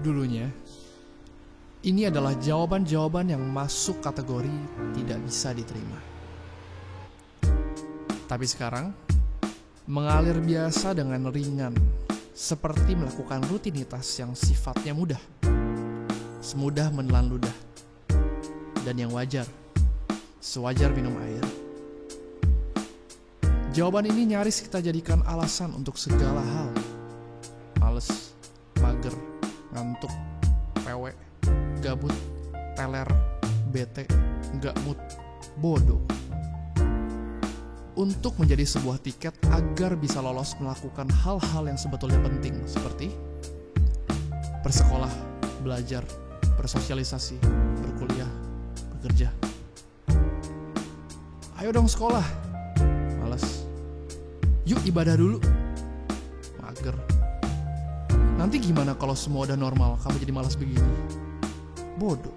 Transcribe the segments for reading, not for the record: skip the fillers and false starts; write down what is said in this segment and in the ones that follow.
Dulunya, ini adalah jawaban-jawaban yang masuk kategori tidak bisa diterima. Tapi sekarang, mengalir biasa dengan ringan, seperti melakukan rutinitas yang sifatnya mudah. Semudah menelan ludah. Dan yang wajar, sewajar minum air. Jawaban ini nyaris kita jadikan alasan untuk segala hal. Males, mager, ngantuk, pewek, gabut, teler, bete, gak mood, bodoh. Untuk menjadi sebuah tiket agar bisa lolos melakukan hal-hal yang sebetulnya penting, seperti bersekolah, belajar, bersosialisasi, berkuliah, bekerja. Ayo dong sekolah. Males. Yuk ibadah dulu. Mager. Nanti gimana kalau semua udah normal, kamu jadi malas begini? Bodoh.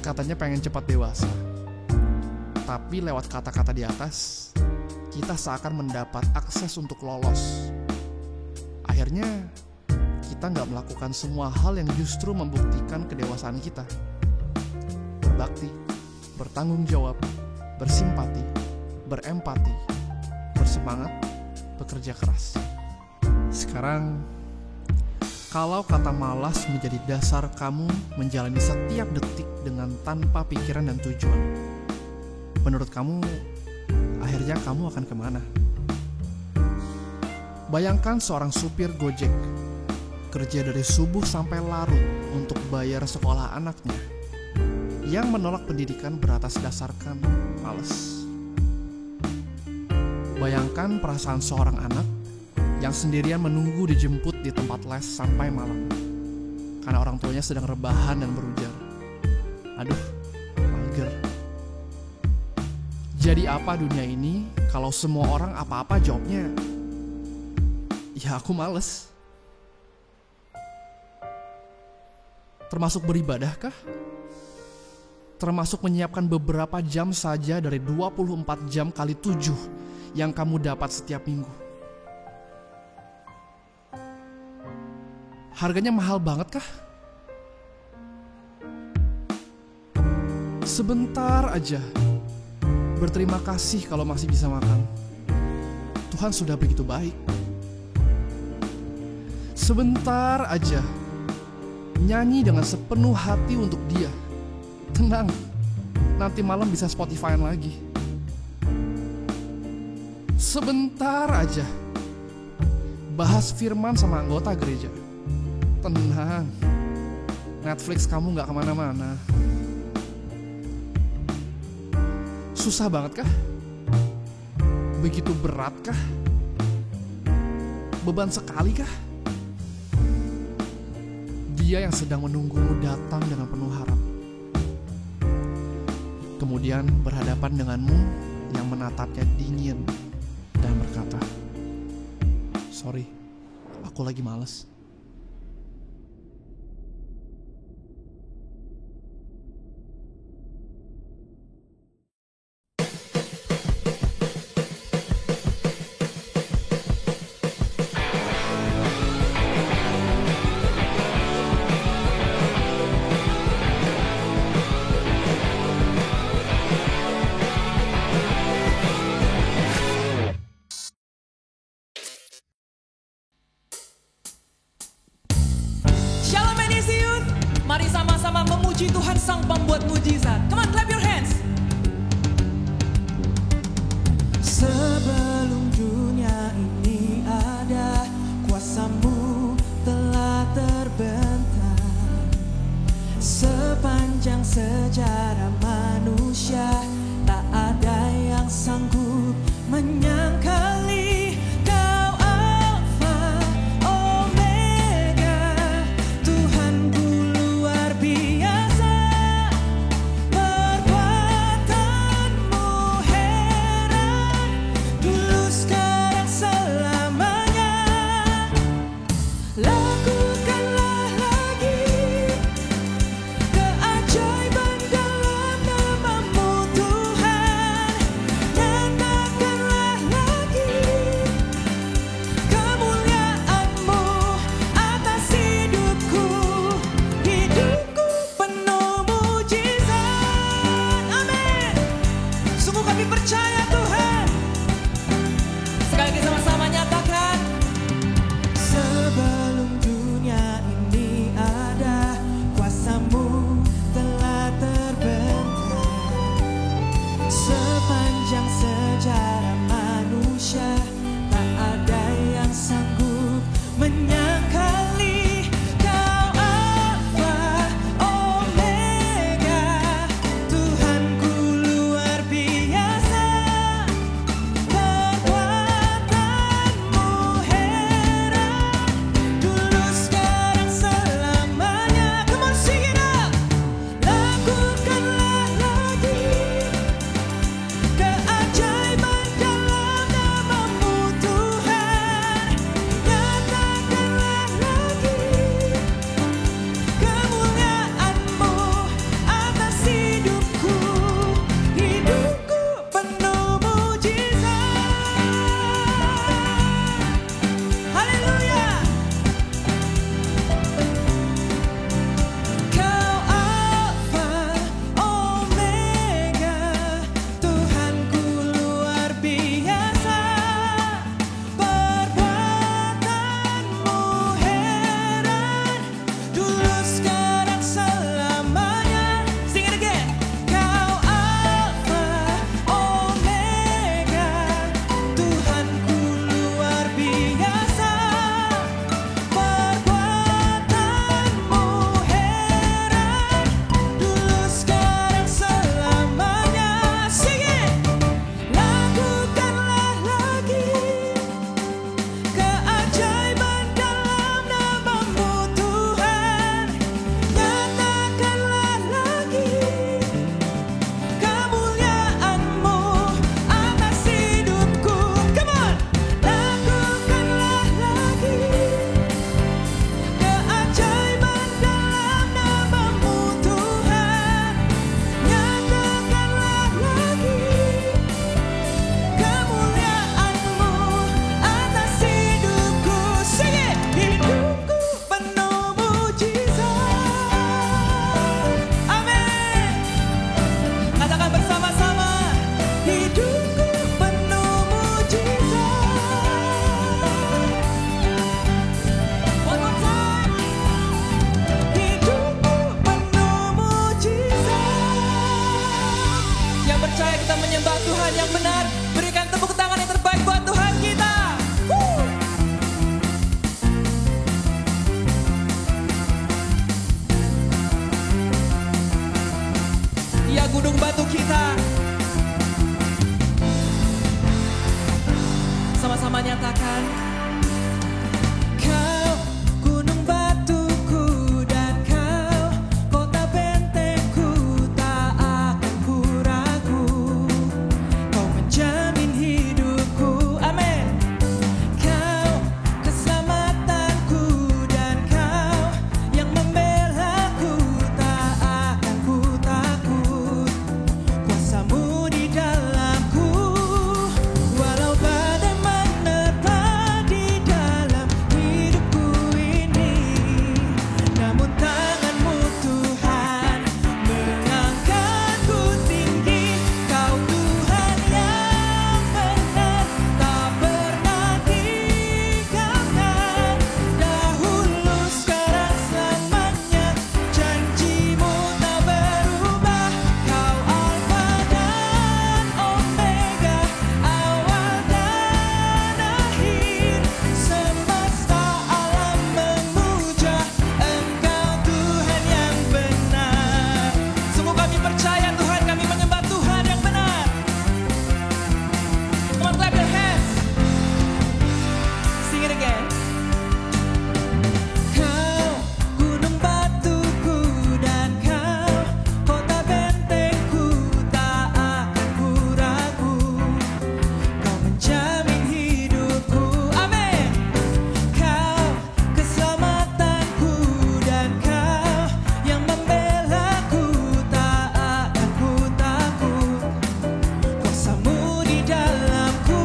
Katanya pengen cepat dewasa. Tapi lewat kata-kata di atas, kita seakan mendapat akses untuk lolos. Akhirnya, kita gak melakukan semua hal yang justru membuktikan kedewasaan kita. Berbakti, bertanggung jawab, bersimpati, berempati, bersemangat, bekerja keras. Sekarang, kalau kata malas menjadi dasar kamu menjalani setiap detik dengan tanpa pikiran dan tujuan, menurut kamu, akhirnya kamu akan kemana? Bayangkan seorang supir Gojek, kerja dari subuh sampai larut untuk bayar sekolah anaknya, yang menolak pendidikan beratas dasarkan malas. Bayangkan perasaan seorang anak yang sendirian menunggu dijemput di tempat les sampai malam karena orang tuanya sedang rebahan dan berujar, aduh, mager. Jadi apa dunia ini kalau semua orang apa-apa jawabnya, ya aku males. Termasuk beribadahkah? Termasuk menyiapkan beberapa jam saja dari 24 jam kali 7 yang kamu dapat setiap minggu. Harganya mahal banget kah? Sebentar aja berterima kasih kalau masih bisa makan. Tuhan sudah begitu baik. Sebentar aja nyanyi dengan sepenuh hati untuk Dia. Tenang, nanti malam bisa Spotify-an lagi. Sebentar aja bahas firman sama anggota gereja. Tenang, Netflix kamu gak kemana-mana. Susah banget kah? Begitu berat kah? Beban sekali kah? Dia yang sedang menunggumu datang dengan penuh harap, kemudian berhadapan denganmu yang menatapnya dingin dan berkata, sorry, aku lagi malas. Mari sama-sama memuji Tuhan Sang Pembuat Mujizat. Come on, clap your hands. Sebelum dunia ini ada, kuasa-Mu telah terbentang. Sepanjang sejarah manusia, tak ada yang sanggup menyangkali. Lakukanlah lagi keajaiban dalam nama-Mu Tuhan. sama-sama nyatakan. Kau gunung batuku dan kau kota bentengku, tak akan ku ragu. Kau menjamin hidupku, amin. Kau keselamatanku dan kau yang membelaku, tak akan ku takut. Kuasamu di dalamku, walau badai menerpa di dalam hidupku ini. Namun tanganmu Tuhan mengangkatku tinggi. Kau Tuhan yang benar, tak pernah tinggalkan. Dahulu, sekarang, selamanya, janjimu tak berubah. Kau Alfa dan Omega, awal dan akhir. Semesta alam memuja Engkau Tuhan yang benar. Sungguh kami percaya Tuhan, kami menyembah Tuhan yang benar. Come on, clap your hands. Sing it again. Kau gunung batuku dan kau kota bentengku, tak akan ku ragu. Kau menjamin hidupku, amin. Kau keselamatanku dan kau yang membelaku, tak akan ku takut. Kuasamu di dalamku,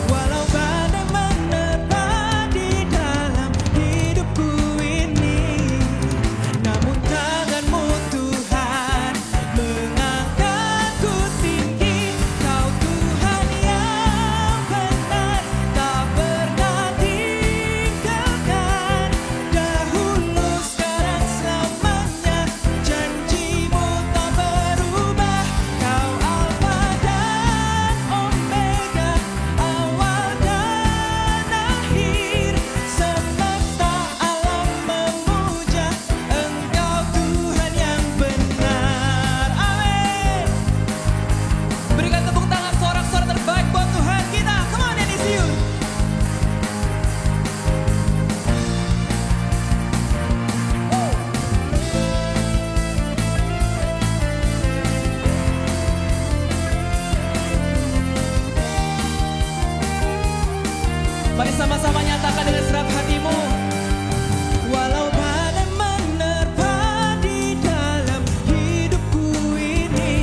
walau badai menerpa di dalam hidupku ini. Namun tanganmu Tuhan mengangkatku tinggi. Kau Tuhan yang benar, tak pernah tinggalkan. Dahulu, sekarang, selamanya, janjimu tak berubah. Kau Alfa dan Omega, awal dan akhir. Semesta alam memuja Engkau Tuhan yang benar, amin. Berikan tepuk tangan sorak-sorak terbaik buat Tuhan kita. Come on, and it's you. Mari sama-sama nyatakan dengan serat hatimu. Walau badai menerpa di dalam hidupku ini,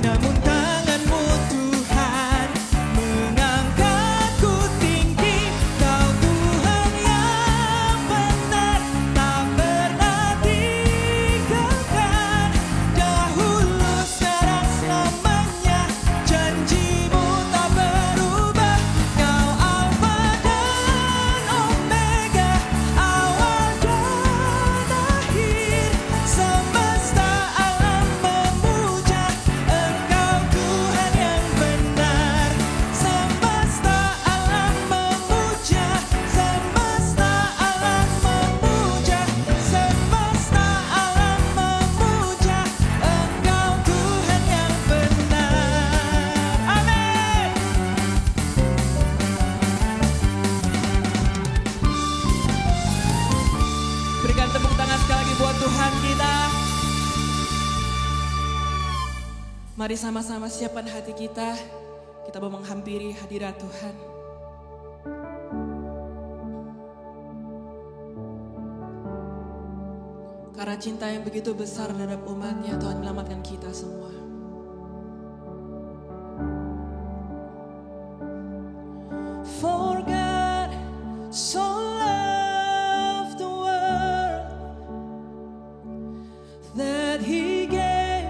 namun tanganmu Tuhan mengangkatku tinggi. Kau Tuhan yang benar, tak pernah tinggalkan. Dahulu, sekarang, selamanya, janjimu tak berubah. Kau Alfa dan Omega, awal dan akhir. Semesta alam memuja Engkau Tuhan yang benar. Semesta alam memuja, semesta alam memuja, semesta alam memuja Engkau Tuhan yang benar, amin. Berikan tepuk tangan sekali lagi buat Tuhan kita. Mari sama-sama siapkan hati kita. Kita mau menghampiri hadirat Tuhan. Karena cinta yang begitu besar terhadap umatnya, Tuhan menyelamatkan kita semua. For God so loved the world that He gave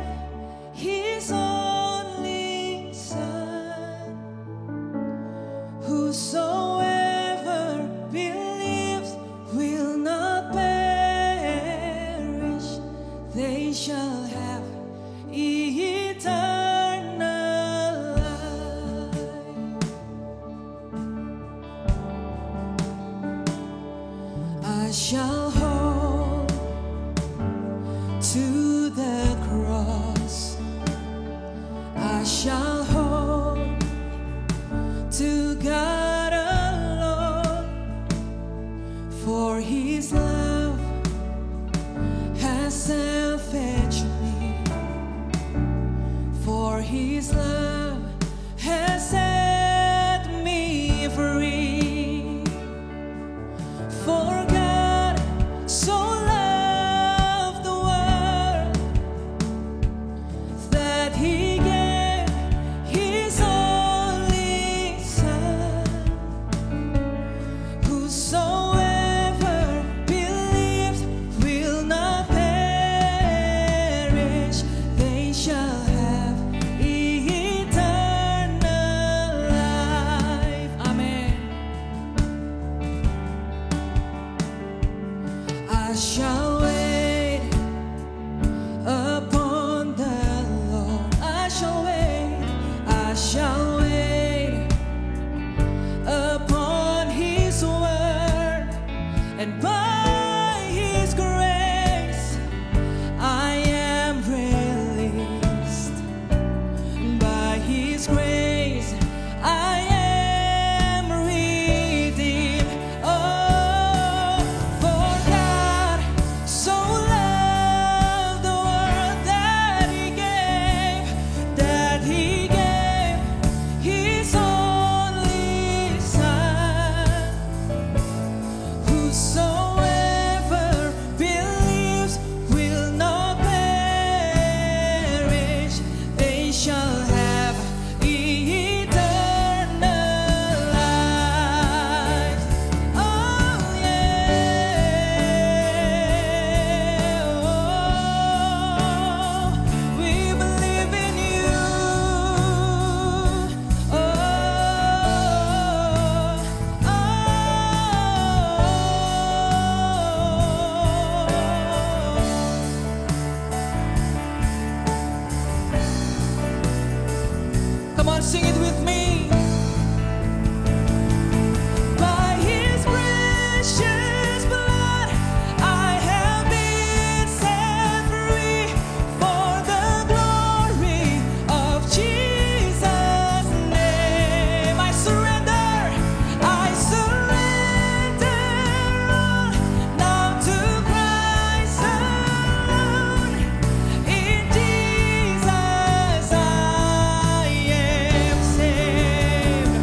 His only Son. Whosoever believes will not perish, they shall have eternal life. I shall hold to the cross. I shall hold to God. shall wait upon His word, and by His grace I am released. By His grace I am redeemed. Oh, for God so loved the world that He gave His only Son. Whosoever believes will not perish, they shall have eternal life. Oh yeah, oh, we believe in You. Oh, come on, sing it with me. By His precious blood, I have been set free for the glory of Jesus' name. I surrender all now to Christ alone. In Jesus I am saved,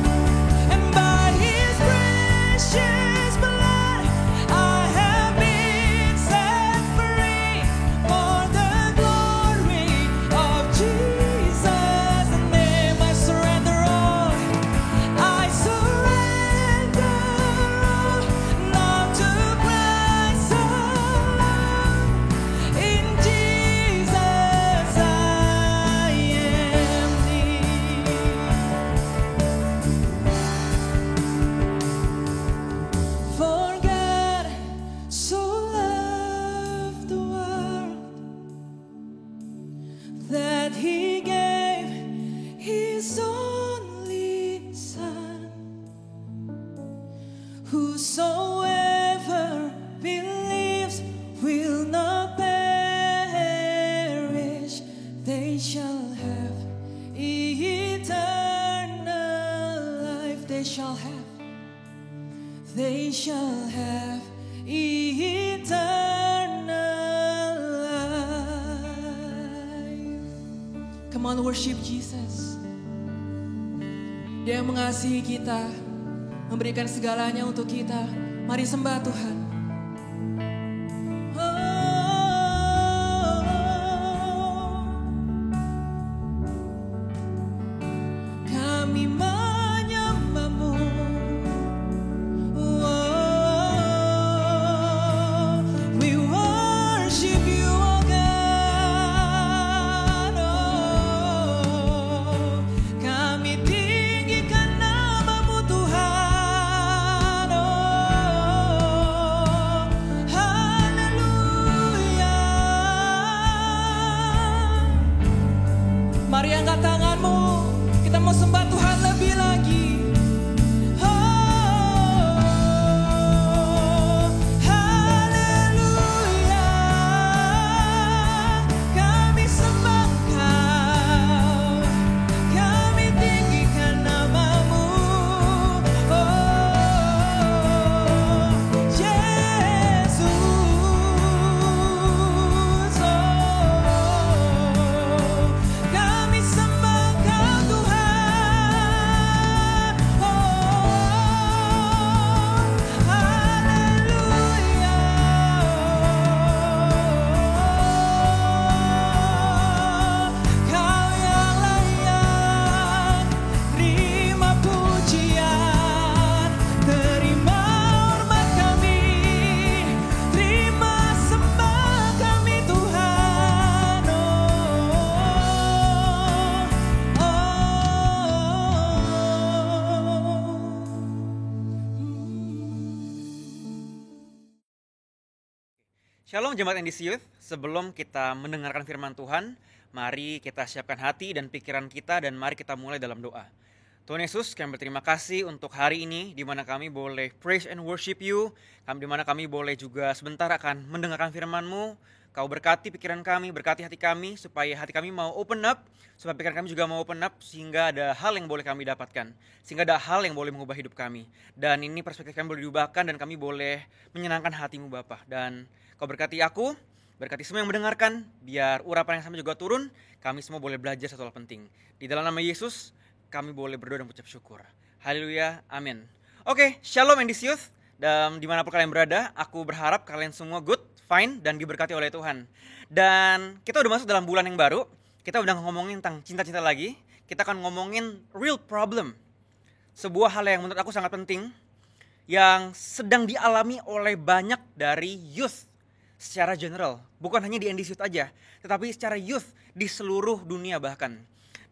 and by His precious blood I have been set free for the glory of Jesus' name. I surrender all now to Christ alone. In Jesus I am near. For God so loved the world that He gave His only Son. Whosoever believes will not perish, they shall have eternal life. They shall have eternal life. Come on, worship Jesus. Dia yang mengasihi kita, memberikan segalanya untuk kita. Mari sembah Tuhan. Kami menyembah-Mu. We worship You, oh God. Kami tinggikan nama-Mu, Tuhan. Haleluya. Mari angkat tanganmu, kita mau sembah Tuhan lebih lagi. Haleluya. Kami sembah Engkau, kami tinggikan nama-Mu. Oh, Yesus. Kami sembah Engkau, Tuhan. Haleluya. Kau yang layak terima pujian, terima hormat kami, terima sembah kami, Tuhan. Shalom jemaat NDC Youth, sebelum kita mendengarkan firman Tuhan, Mari kita siapkan hati dan pikiran kita dan mari kita mulai dalam doa. Tuhan Yesus, kami berterima kasih untuk hari ini di mana kami boleh praise and worship you, di mana kami boleh juga sebentar akan mendengarkan firman-Mu. Kau berkati pikiran kami, berkati hati kami, supaya hati kami mau open up, supaya pikiran kami juga mau open up, sehingga ada hal yang boleh kami dapatkan, sehingga ada hal yang boleh mengubah hidup kami. Dan ini perspektif kami boleh diubahkan dan kami boleh menyenangkan hati-Mu Bapa. Dan Kau berkati aku, berkati semua yang mendengarkan, biar urapan yang sama juga turun, kami semua boleh belajar satu hal penting. Di dalam nama Yesus, kami boleh berdoa dan mengucap syukur. Haleluya, amin. Oke, shalom and youth. Dan dimanapun kalian berada, aku berharap kalian semua good, fine, dan diberkati oleh Tuhan. Dan kita udah masuk dalam bulan yang baru, kita udah ngomongin tentang cinta-cinta lagi, kita akan ngomongin real problem. Sebuah hal yang menurut aku sangat penting, yang sedang dialami oleh banyak dari youth secara general. Bukan hanya di NDC Youth aja, tetapi secara youth di seluruh dunia bahkan.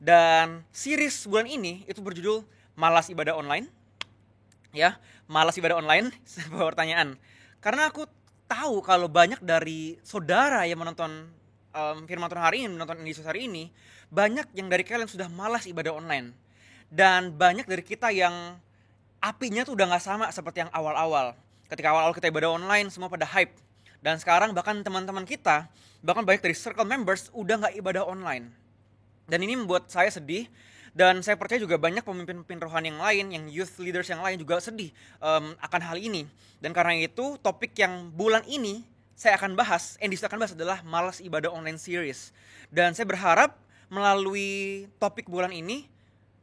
Dan series bulan ini itu berjudul Malas Ibadah Online. Ya, malas ibadah online, sebuah pertanyaan. Karena aku tahu kalau banyak dari saudara yang menonton firman Tuhan hari ini, menonton Yesus hari ini, banyak yang dari kalian sudah malas ibadah online. Dan banyak dari kita yang apinya tuh udah gak sama seperti yang awal-awal. Ketika awal-awal kita ibadah online, semua pada hype. Dan sekarang bahkan teman-teman kita, bahkan banyak dari circle members udah gak ibadah online. Dan ini membuat saya sedih. Dan saya percaya juga banyak pemimpin-pemimpin rohani yang lain, yang youth leaders yang lain juga sedih akan hal ini. Dan karena itu topik yang bulan ini saya akan bahas, akan bahas adalah Malas Ibadah Online Series. Dan saya berharap melalui topik bulan ini,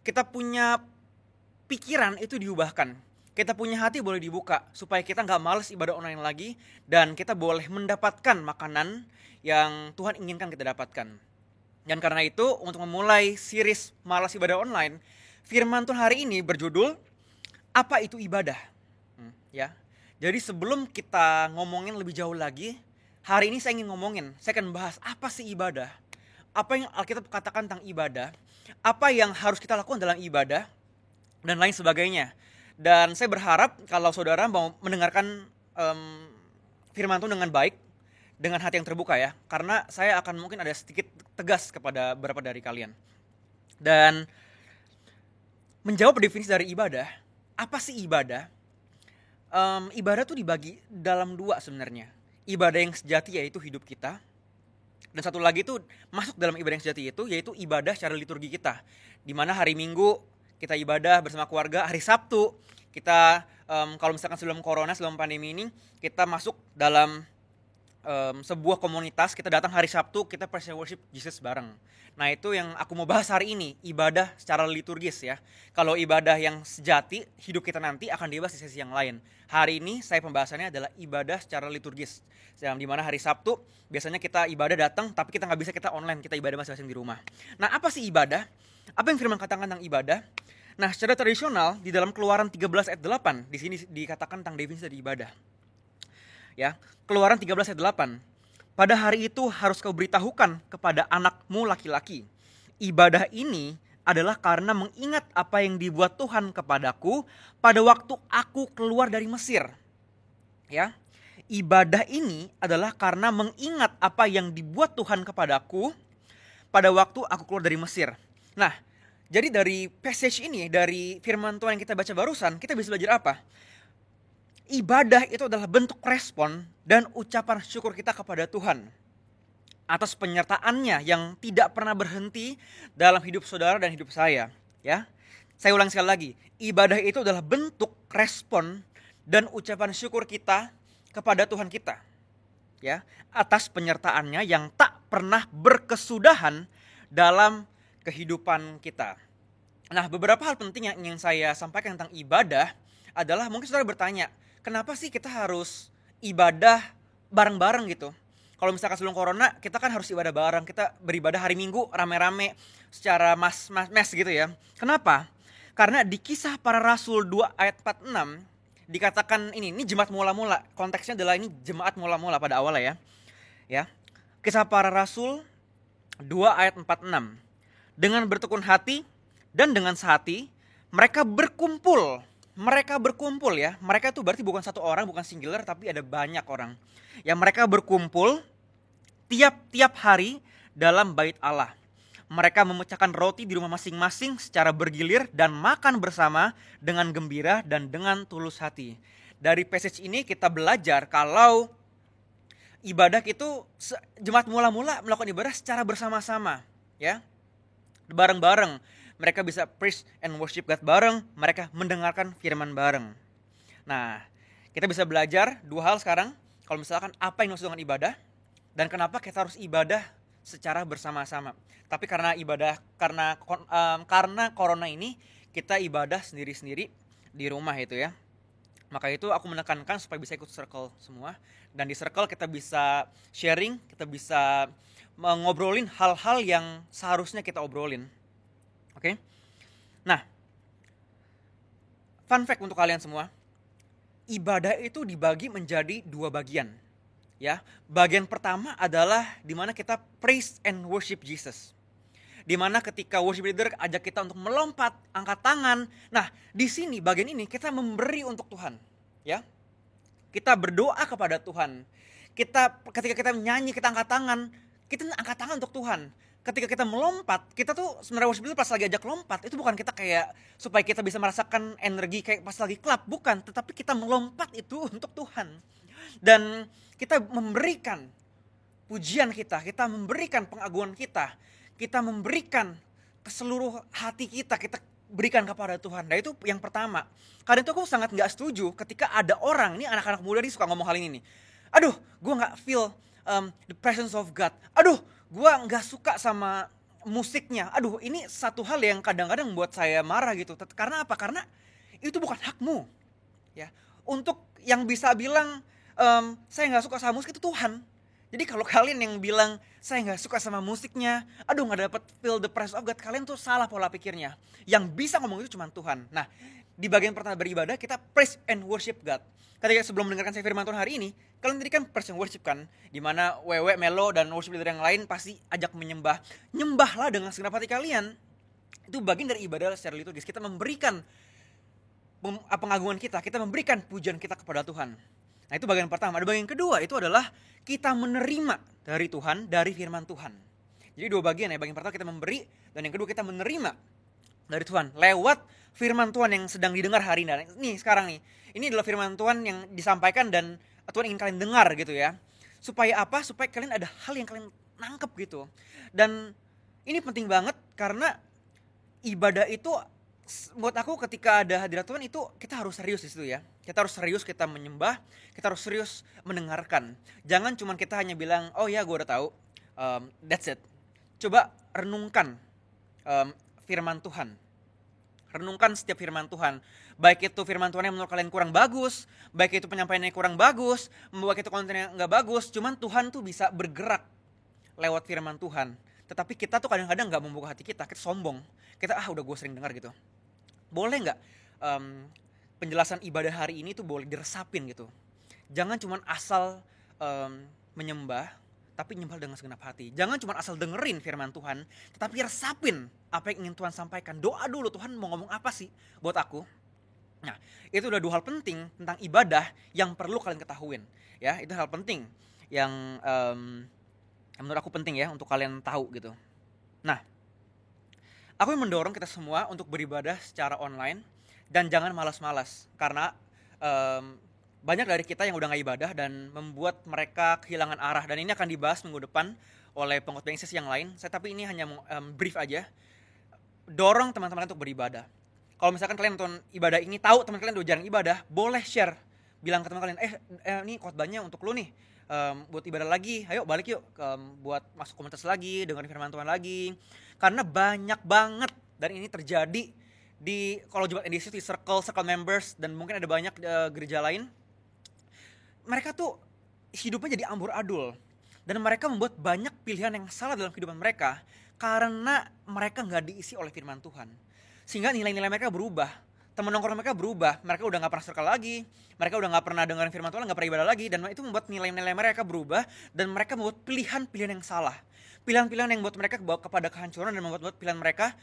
kita punya pikiran itu diubahkan. Kita punya hati boleh dibuka, supaya kita gak malas ibadah online lagi, dan kita boleh mendapatkan makanan yang Tuhan inginkan kita dapatkan. Dan karena itu, untuk memulai series Malas Ibadah Online, firman Tuhan hari ini berjudul Apa Itu Ibadah? Ya. Jadi sebelum kita ngomongin lebih jauh lagi, hari ini saya akan bahas apa sih ibadah? Apa yang Alkitab katakan tentang ibadah? Apa yang harus kita lakukan dalam ibadah? Dan lain sebagainya. Dan saya berharap kalau saudara mau mendengarkan firman Tuhan dengan baik, dengan hati yang terbuka ya, karena saya akan mungkin ada sedikit tegas kepada beberapa dari kalian. Dan menjawab definisi dari ibadah, apa sih ibadah? Ibadah tuh dibagi dalam dua sebenarnya. Ibadah yang sejati yaitu hidup kita, dan satu lagi tuh masuk dalam ibadah yang sejati itu yaitu ibadah secara liturgi kita. Dimana hari Minggu kita ibadah bersama keluarga, hari Sabtu kita kalau misalkan sebelum corona, sebelum pandemi ini, kita masuk dalam sebuah komunitas, kita datang hari Sabtu, kita praise and worship Jesus bareng. Nah itu yang aku mau bahas hari ini, ibadah secara liturgis ya. Kalau ibadah yang sejati, hidup kita nanti akan dibahas di sesi yang lain. Hari ini saya pembahasannya adalah ibadah secara liturgis. Di mana hari Sabtu, biasanya kita ibadah datang, tapi kita gak bisa kita online, kita ibadah masing-masing di rumah. Nah apa sih ibadah? Apa yang firman katakan tentang ibadah? Nah secara tradisional, di dalam Keluaran 13 ayat 8, di sini dikatakan tentang definisi dari ibadah. Ya, Keluaran 13 ayat 8. Pada hari itu harus kau beritahukan kepada anakmu laki-laki. Ibadah ini adalah karena mengingat apa yang dibuat Tuhan kepadaku pada waktu aku keluar dari Mesir. Ya. Ibadah ini adalah karena mengingat apa yang dibuat Tuhan kepadaku pada waktu aku keluar dari Mesir. Nah, jadi dari passage ini, dari firman Tuhan yang kita baca barusan, kita bisa belajar apa? Ibadah itu adalah bentuk respon dan ucapan syukur kita kepada Tuhan atas penyertaannya yang tidak pernah berhenti dalam hidup saudara dan hidup saya. Ya, saya ulang sekali lagi, ibadah itu adalah bentuk respon dan ucapan syukur kita kepada Tuhan kita. Ya, atas penyertaannya yang tak pernah berkesudahan dalam kehidupan kita. Nah, beberapa hal penting yang ingin saya sampaikan tentang ibadah adalah mungkin saudara bertanya, kenapa sih kita harus ibadah bareng-bareng gitu? Kalau misalkan sebelum corona, kita kan harus ibadah bareng. Kita beribadah hari Minggu rame-rame secara mes gitu ya. Kenapa? Karena di Kisah Para Rasul 2 ayat 46 dikatakan ini jemaat mula-mula. Konteksnya adalah ini jemaat mula-mula pada awalnya ya. Kisah Para Rasul 2 ayat 46. Dengan bertekun hati dan dengan sehati mereka berkumpul ya. Mereka itu berarti bukan satu orang, bukan singular, tapi ada banyak orang. Yang mereka berkumpul tiap-tiap hari dalam bait Allah. Mereka memecahkan roti di rumah masing-masing secara bergilir dan makan bersama dengan gembira dan dengan tulus hati. Dari passage ini kita belajar kalau ibadah itu jemaat mula-mula melakukan ibadah secara bersama-sama, ya. Bareng-bareng. Mereka bisa praise and worship God bareng, mereka mendengarkan firman bareng. Nah, kita bisa belajar dua hal sekarang. Kalau misalkan apa yang dimaksud dengan ibadah dan kenapa kita harus ibadah secara bersama-sama. Tapi karena corona ini kita ibadah sendiri-sendiri di rumah itu ya. Maka itu aku menekankan supaya bisa ikut circle semua. Dan di circle kita bisa sharing, kita bisa ngobrolin hal-hal yang seharusnya kita obrolin. Oke? Nah, fun fact untuk kalian semua. Ibadah itu dibagi menjadi dua bagian. Ya, bagian pertama adalah di mana kita praise and worship Jesus. Di mana ketika worship leader ajak kita untuk melompat, angkat tangan. Nah, di sini bagian ini kita memberi untuk Tuhan, ya. Kita berdoa kepada Tuhan. Ketika kita menyanyi, kita angkat tangan untuk Tuhan. Ketika kita melompat, kita tuh sebenarnya worship leader pas lagi ajak lompat, itu bukan kita kayak supaya kita bisa merasakan energi kayak pas lagi klub, bukan, tetapi kita melompat itu untuk Tuhan. Dan kita memberikan pujian kita memberikan pengagungan kita memberikan ke seluruh hati kita berikan kepada Tuhan. Nah itu yang pertama. Karena itu aku sangat gak setuju ketika ada orang, ini anak-anak muda nih suka ngomong hal ini nih. Aduh, gue gak feel the presence of God. Aduh, gue gak suka sama musiknya. Aduh, ini satu hal yang kadang-kadang membuat saya marah gitu. Karena apa? Karena itu bukan hakmu. Ya, untuk yang bisa bilang saya gak suka sama musik itu Tuhan. Jadi kalau kalian yang bilang saya gak suka sama musiknya, aduh gak dapat feel the presence of God, kalian tuh salah pola pikirnya. Yang bisa ngomong itu cuma Tuhan. Nah, di bagian pertama beribadah kita praise and worship God. Ketika sebelum mendengarkan saya firman Tuhan hari ini, kalian tadi kan praise and worship kan, dimana Wewe, Melo dan worship leader yang lain pasti ajak menyembah. Nyembahlah dengan segenap hati kalian. Itu bagian dari ibadah secara liturgis. Kita memberikan pengagungan kita memberikan pujian kita kepada Tuhan. Nah itu bagian pertama. Ada bagian kedua, itu adalah kita menerima dari Tuhan, dari firman Tuhan. Jadi dua bagian ya. Bagian pertama kita memberi, dan yang kedua kita menerima dari Tuhan lewat firman Tuhan yang sedang didengar hari ini. Nih sekarang nih, ini adalah firman Tuhan yang disampaikan dan Tuhan ingin kalian dengar gitu ya. Supaya apa? Supaya kalian ada hal yang kalian nangkep gitu. Dan ini penting banget karena ibadah itu buat aku ketika ada hadirat Tuhan itu kita harus serius di situ ya. Kita harus serius, kita menyembah, kita harus serius mendengarkan. Jangan cuma kita hanya bilang, oh ya gue udah tahu, that's it. Coba renungkan firman Tuhan. Renungkan setiap firman Tuhan. Baik itu firman Tuhan yang menurut kalian kurang bagus, baik itu penyampaiannya kurang bagus, baik itu kontennya nggak bagus, cuman Tuhan tuh bisa bergerak lewat firman Tuhan. Tetapi kita tuh kadang-kadang nggak membuka hati kita sombong. Kita udah gue sering dengar gitu. Boleh nggak penjelasan ibadah hari ini tuh boleh diresapin gitu. Jangan cuma asal menyembah, tapi nyembah dengan segenap hati. Jangan cuma asal dengerin firman Tuhan, tetapi resapin apa yang ingin Tuhan sampaikan. Doa dulu, Tuhan mau ngomong apa sih buat aku. Nah, itu udah dua hal penting tentang ibadah yang perlu kalian ketahuin. Ya, itu hal penting yang menurut aku penting ya untuk kalian tahu gitu. Nah, aku yang mendorong kita semua untuk beribadah secara online dan jangan malas-malas karena banyak dari kita yang udah gak ibadah dan membuat mereka kehilangan arah, dan ini akan dibahas minggu depan oleh pengkhotbah sesi yang lain. Tapi ini hanya brief aja. Dorong teman-teman untuk beribadah. Kalau misalkan kalian nonton ibadah ini tahu teman kalian udah jarang ibadah, boleh share. Bilang ke teman kalian, ini khotbahnya untuk lu nih. Buat ibadah lagi, ayo balik yuk buat masuk komunitas lagi, dengerin firman Tuhan lagi. Karena banyak banget, dan ini terjadi di kalau Jumat edisi di circle members, dan mungkin ada banyak gereja lain. Mereka tuh hidupnya jadi amburadul, dan mereka membuat banyak pilihan yang salah dalam kehidupan mereka karena mereka nggak diisi oleh firman Tuhan, sehingga nilai-nilai mereka berubah. Teman nongkrong mereka berubah, mereka udah gak pernah circle lagi, mereka udah gak pernah dengerin firman Tuhan, gak pernah ibadah lagi, dan itu membuat nilai-nilai mereka berubah, dan mereka membuat pilihan-pilihan yang salah, pilihan-pilihan yang membuat mereka kepada kehancuran, dan membuat pilihan mereka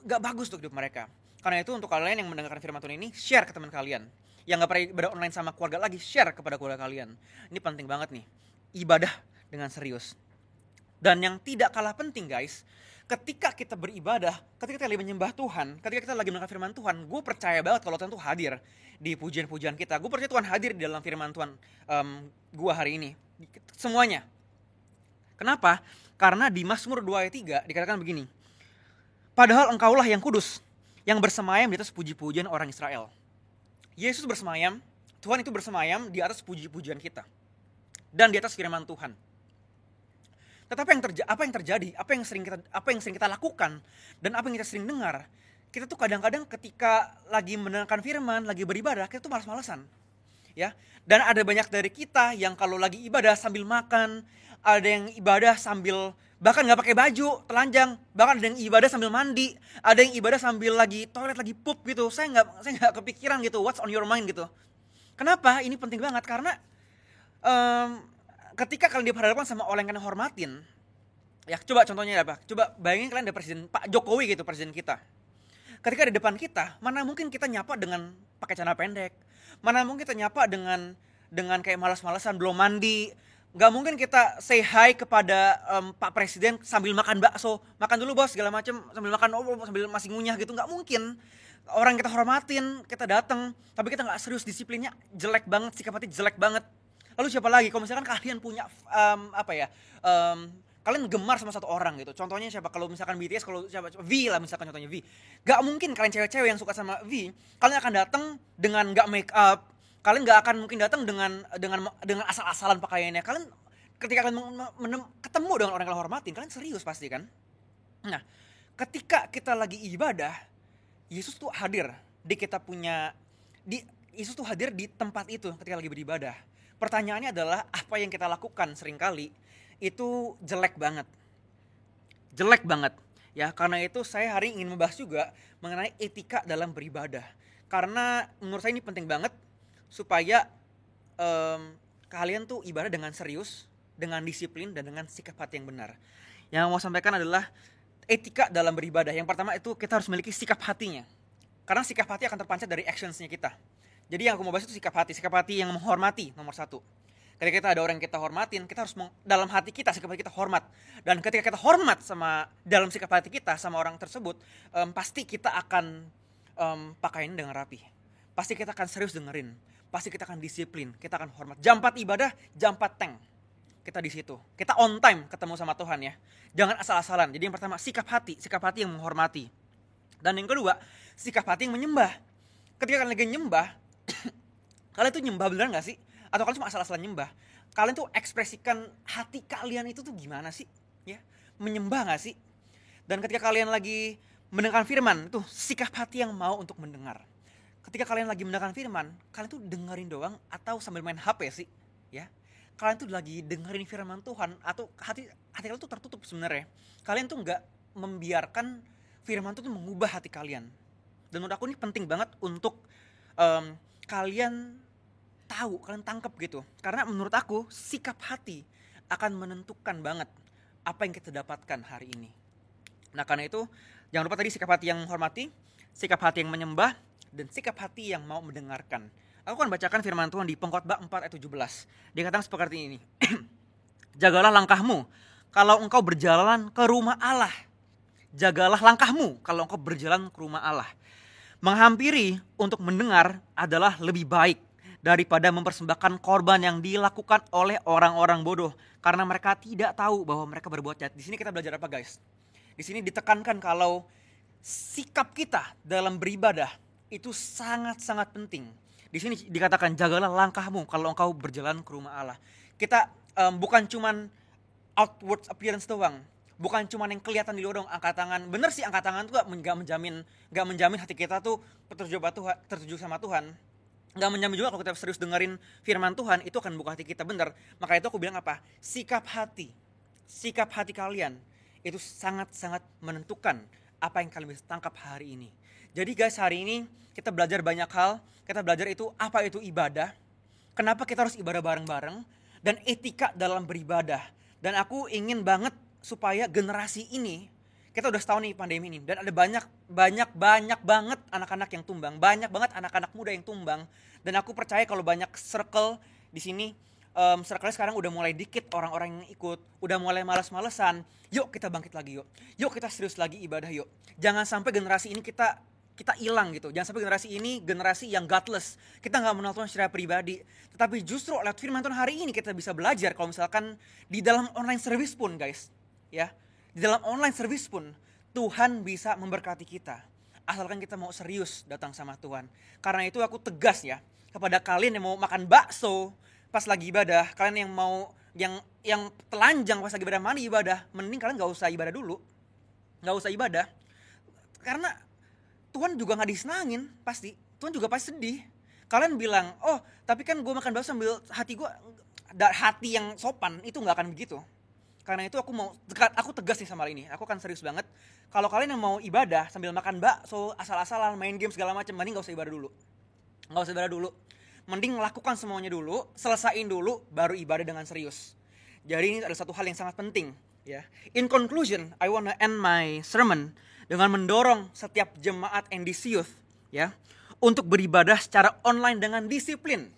gak bagus untuk hidup mereka. Karena itu untuk kalian yang mendengarkan firman Tuhan ini, share ke teman kalian, yang gak pernah ibadah online sama keluarga lagi, share kepada keluarga kalian. Ini penting banget nih, ibadah dengan serius. Dan yang tidak kalah penting guys, ketika kita beribadah, ketika kita lagi menyembah Tuhan, ketika kita lagi mendengar firman Tuhan, gue percaya banget kalau Tuhan tuh hadir di pujian-pujian kita. Gue percaya Tuhan hadir di dalam firman Tuhan gue hari ini. Semuanya. Kenapa? Karena di Mazmur 2 ayat 3 dikatakan begini. Padahal engkaulah yang kudus, yang bersemayam di atas puji-pujian orang Israel. Yesus bersemayam, Tuhan itu bersemayam di atas puji-pujian kita. Dan di atas firman Tuhan. Tetapi apa yang terjadi, apa yang sering kita lakukan, dan apa yang kita sering dengar, kita tuh kadang-kadang ketika lagi mendengarkan firman, lagi beribadah, kita tuh malas-malesan. Ya, dan ada banyak dari kita yang kalau lagi ibadah sambil makan, ada yang ibadah sambil bahkan nggak pakai baju, telanjang, bahkan ada yang ibadah sambil mandi, ada yang ibadah sambil lagi toilet, lagi pup gitu. Saya nggak kepikiran gitu, what's on your mind gitu. Kenapa? Ini penting banget karena ketika kalian diperhadapkan sama orang yang kalian hormatin, ya coba contohnya apa? Coba bayangin kalian ada presiden Pak Jokowi gitu, presiden kita. Ketika di depan kita, mana mungkin kita nyapa dengan pakai celana pendek, mana mungkin kita nyapa dengan kayak malas-malasan, belum mandi. Gak mungkin kita say hi kepada Pak Presiden sambil makan bakso, makan dulu bos segala macam, sambil makan sambil masih ngunyah gitu, nggak mungkin. Orang kita hormatin, kita datang, tapi kita nggak serius, disiplinnya jelek banget, sikap hati jelek banget. Lalu siapa lagi? Kalau misalkan kalian punya kalian gemar sama satu orang gitu. Contohnya siapa? Kalau misalkan BTS, kalau siapa? V lah misalkan contohnya V. Gak mungkin kalian cewek-cewek yang suka sama V, kalian akan datang dengan gak make up. Kalian gak akan mungkin datang dengan asal-asalan pakaiannya. Kalian ketika kalian ketemu dengan orang yang kalian hormatin, kalian serius pasti kan? Nah, ketika kita lagi ibadah, Yesus tuh hadir di kita punya Yesus tuh hadir di tempat itu ketika lagi beribadah. Pertanyaannya adalah apa yang kita lakukan seringkali itu jelek banget. Jelek banget. Ya, karena itu saya hari ini ingin membahas juga mengenai etika dalam beribadah. Karena menurut saya ini penting banget supaya kalian tuh ibadah dengan serius, dengan disiplin, dan dengan sikap hati yang benar. Yang mau sampaikan adalah etika dalam beribadah. Yang pertama itu kita harus memiliki sikap hatinya. Karena sikap hati akan terpancar dari actions-nya kita. Jadi yang aku mau bahas itu sikap hati yang menghormati nomor 1. Ketika kita ada orang yang kita hormatin, kita harus dalam hati kita, sikap hati kita hormat. Dan ketika kita hormat sama dalam sikap hati kita sama orang tersebut, pasti kita akan pakaiin dengan rapi. Pasti kita akan serius dengerin. Pasti kita akan disiplin, kita akan hormat. Jam 4 ibadah, jam 4 tank. Kita di situ. Kita on time ketemu sama Tuhan ya. Jangan asal-asalan. Jadi yang pertama sikap hati yang menghormati. Dan yang kedua, sikap hati yang menyembah. Ketika kalian lagi nyembah, kalian tuh nyembah beneran gak sih? Atau kalian cuma asal-asalan nyembah? Kalian tuh ekspresikan hati kalian itu tuh gimana sih? Ya, menyembah gak sih? Dan ketika kalian lagi mendengarkan firman, itu sikap hati yang mau untuk mendengar. Ketika kalian lagi mendengarkan firman, kalian tuh dengerin doang atau sambil main HP sih? Ya, kalian tuh lagi dengerin firman Tuhan atau hati kalian tuh tertutup sebenarnya. Kalian tuh nggak membiarkan firman tuh mengubah hati kalian. Dan menurut aku ini penting banget untuk kalian tahu, kalian tangkap gitu. Karena menurut aku sikap hati akan menentukan banget apa yang kita dapatkan hari ini. Nah karena itu jangan lupa tadi sikap hati yang menghormati, sikap hati yang menyembah, dan sikap hati yang mau mendengarkan. Aku akan bacakan firman Tuhan di Pengkhotbah 4 ayat 17. Dikatakan seperti ini. Jagalah langkahmu kalau engkau berjalan ke rumah Allah. Jagalah langkahmu kalau engkau berjalan ke rumah Allah. Menghampiri untuk mendengar adalah lebih baik daripada mempersembahkan korban yang dilakukan oleh orang-orang bodoh. Karena mereka tidak tahu bahwa mereka berbuat jahat. Di sini kita belajar apa guys? Di sini ditekankan kalau sikap kita dalam beribadah itu sangat-sangat penting. Di sini dikatakan jagalah langkahmu kalau engkau berjalan ke rumah Allah. Kita bukan cuman outward appearance doang, bukan cuman yang kelihatan di luar doang, angkat tangan. Bener sih angkat tangan tuh nggak menjamin hati kita tuh tertuju sama Tuhan. Nggak menjamin juga kalau kita serius dengerin firman Tuhan itu akan buka hati kita bener. Maka itu aku bilang apa? Sikap hati kalian itu sangat-sangat menentukan apa yang kalian bisa tangkap hari ini. Jadi guys, hari ini kita belajar banyak hal. Kita belajar itu apa itu ibadah, kenapa kita harus ibadah bareng-bareng, dan etika dalam beribadah. Dan aku ingin banget supaya generasi ini, kita udah setahun nih pandemi ini, dan ada banyak banget anak-anak yang tumbang, banyak banget anak-anak muda yang tumbang. Dan aku percaya kalau banyak circle di sini, circle sekarang udah mulai dikit orang-orang yang ikut, udah mulai malas-malesan. Yuk kita bangkit lagi yuk. Yuk kita serius lagi ibadah yuk. Jangan sampai generasi ini kita hilang gitu. Jangan sampai generasi ini generasi yang godless. Kita nggak mengenal Tuhan secara pribadi. Tetapi justru lewat firman Tuhan hari ini kita bisa belajar kalau misalkan di dalam online service pun guys. Ya, di dalam online service pun Tuhan bisa memberkati kita. Asalkan kita mau serius datang sama Tuhan. Karena itu aku tegas ya kepada kalian yang mau makan bakso pas lagi ibadah, kalian yang mau yang telanjang pas lagi ibadah, mandi ibadah, mending kalian nggak usah ibadah dulu. Nggak usah ibadah. Karena Tuhan juga nggak disenangin pasti. Tuhan juga pasti sedih. Kalian bilang, oh tapi kan gue makan bakso sambil hati gue, hati yang sopan, itu nggak akan begitu. Karena itu aku tegas nih sama hal ini. Aku akan serius banget. Kalau kalian yang mau ibadah sambil makan bakso, asal-asalan, main game segala macam, mending nggak usah ibadah dulu. Nggak usah ibadah dulu. Mending lakukan semuanya dulu, selesain dulu, baru ibadah dengan serius. Jadi ini adalah satu hal yang sangat penting. Ya. In conclusion, I wanna end my sermon dengan mendorong setiap jemaat NDC Youth ya untuk beribadah secara online dengan disiplin.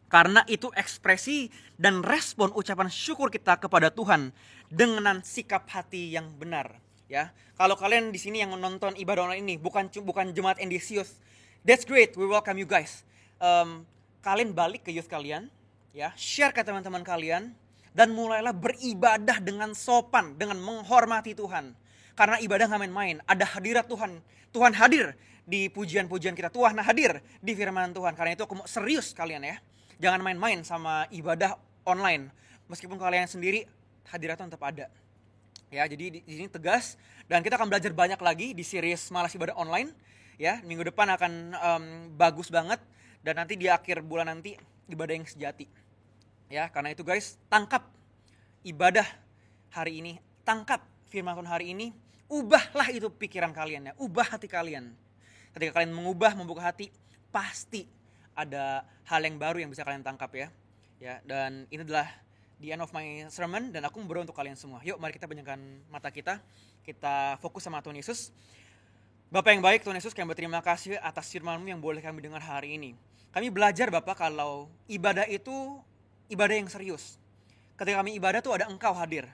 Karena itu ekspresi dan respon ucapan syukur kita kepada Tuhan dengan sikap hati yang benar. Ya, kalau kalian di sini yang menonton ibadah online ini bukan jemaat NDC Youth, that's great, we welcome you guys. Kalian balik ke youth kalian, ya, share ke teman-teman kalian, dan mulailah beribadah dengan sopan, dengan menghormati Tuhan. Karena ibadah gak main-main, ada hadirat Tuhan. Tuhan hadir di pujian-pujian kita, Tuhan hadir di firman Tuhan. Karena itu aku mau serius kalian ya. Jangan main-main sama ibadah online. Meskipun kalian sendiri, hadirat Tuhan tetap ada. Ya, jadi di sini tegas. Dan kita akan belajar banyak lagi di series Malas Ibadah Online. Ya, minggu depan akan bagus banget. Dan nanti di akhir bulan nanti, ibadah yang sejati. Ya, karena itu guys, tangkap ibadah hari ini. Tangkap firman Tuhan hari ini. Ubahlah itu pikiran kalian ya. Ubah hati kalian. Ketika kalian mengubah, membuka hati, pasti ada hal yang baru yang bisa kalian tangkap ya. Ya, dan ini adalah the end of my sermon dan aku berdoa untuk kalian semua. Yuk mari kita pejamkan mata kita. Kita fokus sama Tuhan Yesus. Bapak yang baik, Tuhan Yesus, kami berterima kasih atas firman-Mu yang boleh kami dengar hari ini. Kami belajar Bapak kalau ibadah itu ibadah yang serius. Ketika kami ibadah tuh ada Engkau hadir.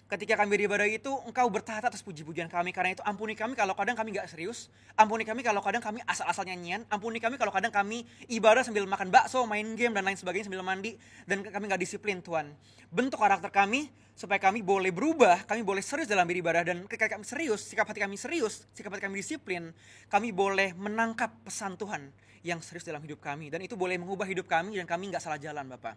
Ketika kami beribadah itu, Engkau bertahta atas puji-pujian kami. Karena itu ampuni kami kalau kadang kami gak serius. Ampuni kami kalau kadang kami asal-asal nyanyian. Ampuni kami kalau kadang kami ibadah sambil makan bakso, main game, dan lain sebagainya sambil mandi. Dan kami gak disiplin Tuhan. Bentuk karakter kami supaya kami boleh berubah. Kami boleh serius dalam beribadah. Dan ketika kami serius, sikap hati kami serius, sikap hati kami disiplin. Kami boleh menangkap pesan Tuhan yang serius dalam hidup kami. Dan itu boleh mengubah hidup kami dan kami gak salah jalan Bapak.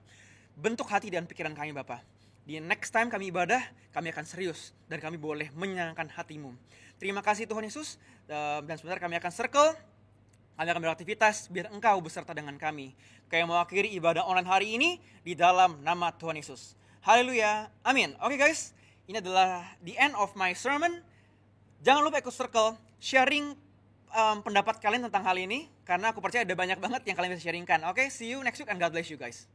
Bentuk hati dan pikiran kami Bapak. Di next time kami ibadah, kami akan serius. Dan kami boleh menyenangkan hati-Mu. Terima kasih Tuhan Yesus. Dan sebentar kami akan circle. Kami akan beraktivitas biar Engkau beserta dengan kami. Kami mau akhiri ibadah online hari ini di dalam nama Tuhan Yesus. Haleluya. Amin. Oke guys, ini adalah the end of my sermon. Jangan lupa ikut circle, sharing pendapat kalian tentang hal ini. Karena aku percaya ada banyak banget yang kalian bisa sharingkan. Oke, see you next week and God bless you guys.